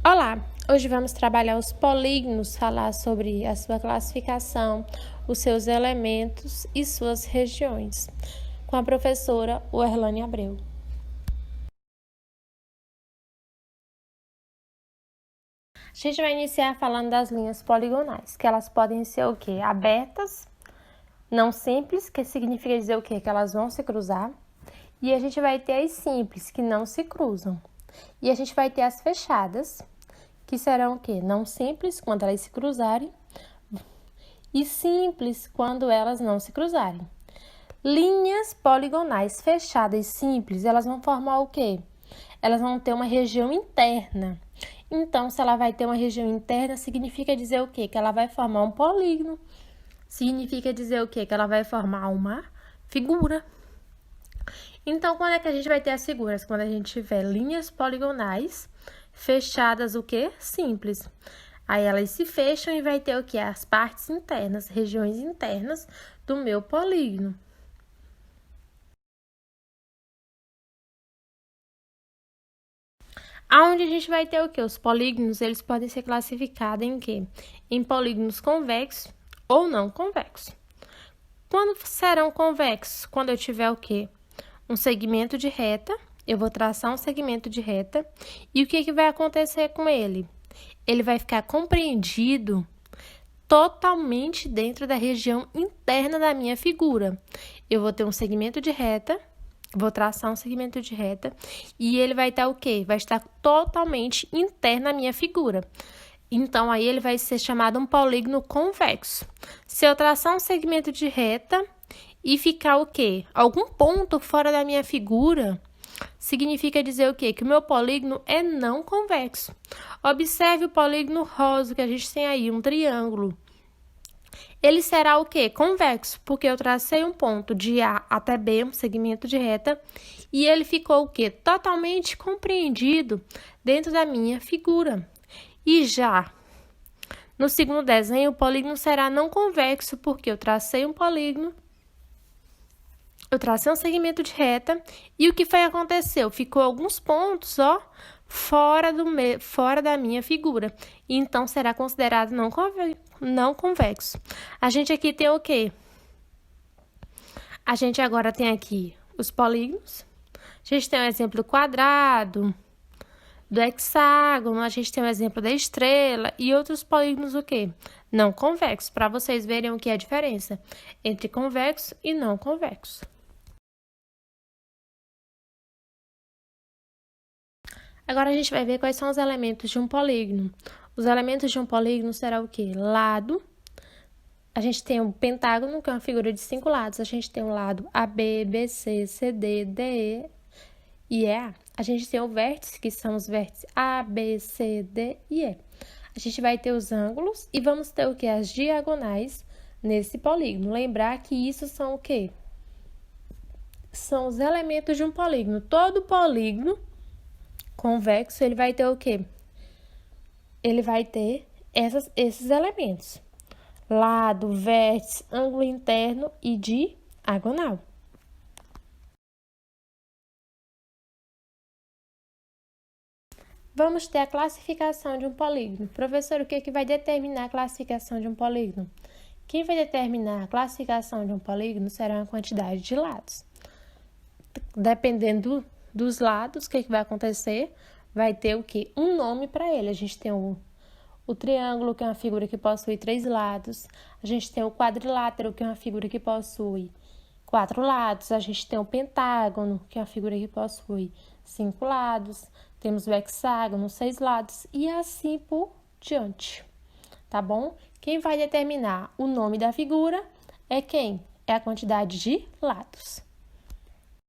Olá! Hoje vamos trabalhar os polígonos, falar sobre a sua classificação, os seus elementos e suas regiões, com a professora Werlane Abreu. A gente vai iniciar falando das linhas poligonais, que elas podem ser o quê? Abertas, não simples, que significa dizer o quê? Que elas vão se cruzar. E a gente vai ter as simples, que não se cruzam. E a gente vai ter as fechadas, que serão o quê? Não simples, quando elas se cruzarem, e simples, quando elas não se cruzarem. Linhas poligonais fechadas simples, elas vão formar o quê? Elas vão ter uma região interna. Então, se ela vai ter uma região interna, significa dizer o quê? Que ela vai formar um polígono. Significa dizer o quê? Que ela vai formar uma figura. Então, quando é que a gente vai ter as figuras? Quando a gente tiver linhas poligonais fechadas, o quê? Simples. Aí elas se fecham e vai ter o quê? As partes internas, regiões internas do meu polígono. Aonde a gente vai ter o quê? Os polígonos, eles podem ser classificados em quê? Em polígonos convexos ou não convexos. Quando serão convexos? Quando eu tiver o quê? Um segmento de reta, eu vou traçar um segmento de reta, e o que vai acontecer com ele? Ele vai ficar compreendido totalmente dentro da região interna da minha figura. Eu vou ter um segmento de reta, vou traçar um segmento de reta, e ele vai estar o quê? Vai estar totalmente interno à minha figura. Então, aí ele vai ser chamado um polígono convexo. Se eu traçar um segmento de reta e ficar o quê? Algum ponto fora da minha figura, significa dizer o quê? Que o meu polígono é não convexo. Observe o polígono rosa que a gente tem aí, um triângulo. Ele será o quê? Convexo, porque eu tracei um ponto de A até B, um segmento de reta, e ele ficou o quê? Totalmente compreendido dentro da minha figura. E já no segundo desenho, o polígono será não convexo, porque eu tracei um polígono, eu tracei um segmento de reta, e o que foi aconteceu? Ficou alguns pontos, ó, fora da minha figura. Então, será considerado não convexo. A gente aqui tem o quê? A gente agora tem aqui os polígonos. A gente tem o exemplo do quadrado, do hexágono, a gente tem o exemplo da estrela e outros polígonos o quê? Não convexos, para vocês verem o que é a diferença entre convexo e não convexo. Agora, a gente vai ver quais são os elementos de um polígono. Os elementos de um polígono serão o quê? Lado. A gente tem um pentágono, que é uma figura de 5 lados. A gente tem o lado AB, BC, CD, DE e EA. A gente tem o vértice, que são os vértices A, B, C, D e E. A gente vai ter os ângulos e vamos ter o quê? As diagonais nesse polígono. Lembrar que isso são o quê? São os elementos de um polígono. Todo polígono convexo, ele vai ter o quê? Ele vai ter esses elementos. Lado, vértice, ângulo interno e diagonal. Vamos ter a classificação de um polígono. Professor, o que vai determinar a classificação de um polígono? Quem vai determinar a classificação de um polígono será a quantidade de lados. Dependendo dos lados, o que vai acontecer? Vai ter o quê? Um nome para ele. A gente tem o triângulo, que é uma figura que possui 3 lados. A gente tem o quadrilátero, que é uma figura que possui 4 lados. A gente tem o pentágono, que é uma figura que possui 5 lados. Temos o hexágono, 6 lados e assim por diante. Tá bom? Quem vai determinar o nome da figura é quem? É a quantidade de lados.